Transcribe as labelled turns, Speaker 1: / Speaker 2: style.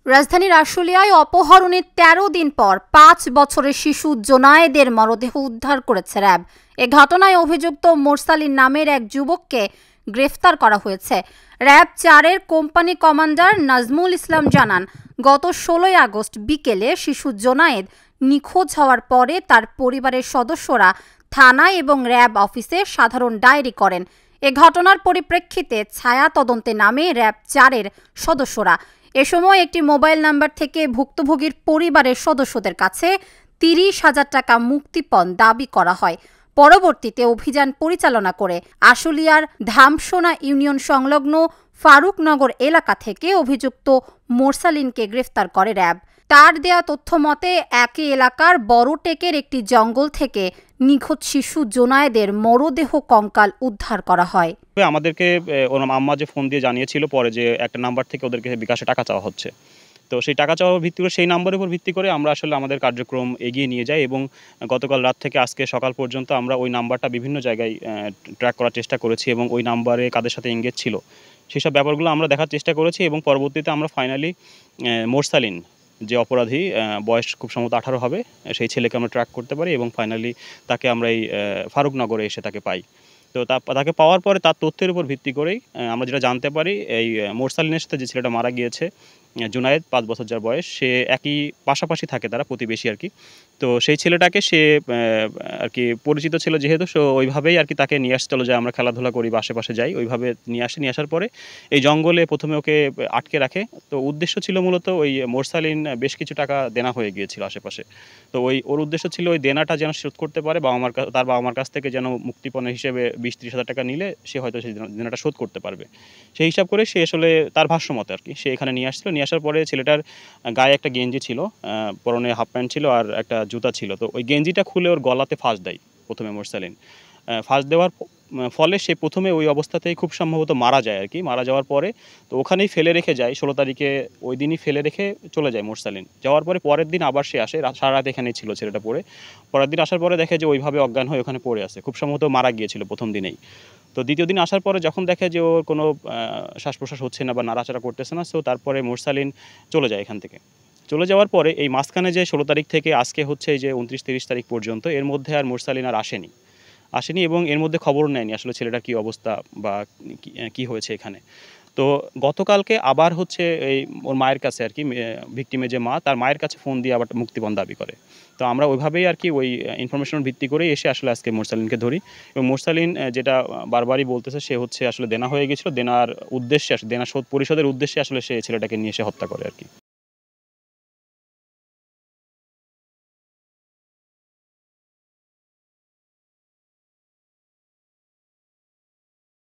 Speaker 1: রাজধানীর আশুলিয়ায় অপহরণের ১৩ দিন পর ৫ বছরের শিশু জোনায়েদের মরদেহ উদ্ধার করেছে র্যাব। এ ঘটনায় অভিযুক্ত মোরসালিন নামের এক যুবককে গ্রেফতার করা হয়েছে। RAB ৪-এর company commander Nazmul Islam জানান, গত ১৬ আগস্ট বিকেলে শিশু জোনায়েদ নিখোঁজ হওয়ার পরে তার পরিবারের সদস্যরা থানায় এবং র্যাব অফিসে সাধারণ ডায়েরি করেন। এ ঘটনার পরিপ্রেক্ষিতে ছায়া তদন্তে নামে র্যাব ৪-এর সদস্যরা। এ সময় একটি মোবাইল নাম্বার থেকে ভুক্তভোগীর পরিবারের সদস্যদের কাছে ৩০,০০০ টাকা মুক্তিপণ দাবি করা হয়। পরবর্তীতে অভিযান পরিচালনা করে আশুলিয়ার ধামসোনা ইউনিয়ন সংলগ্ন ফারুকনগর এলাকা থেকে অভিযুক্ত মোরসালিনকে গ্রেফতার করে র্যাব। তার দেয়া তথ্য মতে একই এলাকার বড়টেকের একটি জঙ্গল থেকে নিখোঁজ শিশু জোনায়েদের মরদেহ কঙ্কাল উদ্ধার করা হয়।
Speaker 2: আমাদেরকে ওর আম্মা যে ফোন দিয়ে জানিয়েছিল পরে যে একটা নাম্বার থেকে ওদেরকে বিকাশে টাকা চাওয়া হচ্ছে, তো সেই টাকা চাওয়ার ভিত্তি করে সেই নাম্বারের উপর ভিত্তি করে আমরা আসলে আমাদের কার্যক্রম এগিয়ে নিয়ে যাই এবং গতকাল রাত থেকে আজকে সকাল পর্যন্ত আমরা ওই নাম্বারটা বিভিন্ন জায়গায় ট্র্যাক করার চেষ্টা করেছি এবং ওই নাম্বারে কাদের সাথে এঙ্গেজ ছিল সেসব ব্যাপারগুলো আমরা দেখার চেষ্টা করেছি এবং পরবর্তীতে আমরা ফাইনালি মোরসালিন যে অপরাধী, বয়স খুব সম্ভবত 18 হবে, সেই ছেলেকে আমরা ট্র্যাক করতে পারি এবং ফাইনালি তাকে আমরা এই ফারুকনগরে এসে তাকে পাই। তো তাকে পাওয়ার পরে তার তথ্যের উপর ভিত্তি করেই আমরা যেটা জানতে পারি, এই মোরসালিনের সাথে যে ছেলেটা মারা গিয়েছে জুনায়েদ, 5 বছর যার বয়স, সে একই পাশাপাশি থাকে, তারা প্রতিবেশী আর কি। তো সেই ছেলেটাকে সে আর কি পরিচিত ছিল যেহেতু, সো ওইভাবেই আর কি তাকে নিয়ে আসছিল যে আমরা খেলাধুলা করি বা আশেপাশে যাই, ওইভাবে নিয়ে আসার পরে এই জঙ্গলে প্রথমে ওকে আটকে রাখে। তো উদ্দেশ্য ছিল মূলত ওই মোরসালিন বেশ কিছু টাকা দেনা হয়ে গিয়েছিল আশেপাশে, তো ওর উদ্দেশ্য ছিল ওই দেনাটা যেন শোধ করতে পারে, তার বাবা মার কাছ থেকে যেন মুক্তিপণ হিসেবে 20-30 হাজার টাকা নিলে সে হয়তো সেই দেনাটা শোধ করতে পারবে। সেই হিসাব করে সে আসলে তার ভাষ্য মতে আর কি সে এখানে নিয়ে আসছিল। নিয়ে আসার পরে ছেলেটার গায়ে একটা গেঞ্জি ছিল, পরনে হাফ প্যান্ট ছিল আর একটা জুতা ছিল। তো ওই গেঞ্জিটা খুলে ওর গলাতে ফাঁস দেয় প্রথমে মোরসালিন। ফাঁস দেওয়ার ফলে সে প্রথমে ওই অবস্থাতেই খুব সম্ভবত মারা যায় আর কি। মারা যাওয়ার পরে তো ওখানেই ফেলে রেখে যায়, 16 তারিখে ওই দিনই ফেলে রেখে চলে যায় মোরসালিন। যাওয়ার পরে পরের দিন আবার সে আসে, সারা রাত এখানেই ছিল ছেলেটা পড়ে। পরের দিন আসার পরে দেখে যে ওইভাবে অজ্ঞান হয়ে ওখানে পড়ে আছে, খুব সম্ভবত মারা গিয়েছিল প্রথম দিনেই। তো দ্বিতীয় দিন আসার পরে যখন দেখে যে ওর কোনো শ্বাস প্রশ্বাস হচ্ছে না বা নাড়াচাড়া করতেছে না, সো তারপরে মোরসালিন চলে যায় এখান থেকে। চলে যাওয়ার পরে এই মাঝখানে যে 16 তারিখ থেকে আজকে হচ্ছে এই যে 29-30 তারিখ পর্যন্ত, এর মধ্যে আর মোরসালিন আর আসেনি এবং এর মধ্যে খবর নেয়নি আসলে ছেলেটার কী অবস্থা বা কী হয়েছে এখানে। তো গতকালকে আবার হচ্ছে এই ওর মায়ের কাছে আর কি, ভিকটিমের যে মা, তার মায়ের কাছে ফোন দিয়ে আবার মুক্তিপণ দাবি করে। তো আমরা ওইভাবেই আর কি ওই ইনফরমেশনের ভিত্তি করেই এসে আসলে আজকে মোরসালিনকে ধরি এবং মোরসালিন যেটা বারবারই বলতেছে সে হচ্ছে আসলে দেনা হয়ে গেছিলো, দেনার উদ্দেশ্যে দেনা শোধ পরিশোধের উদ্দেশ্যে আসলে সে ছেলেটাকে নিয়ে এসে হত্যা করে আর কি।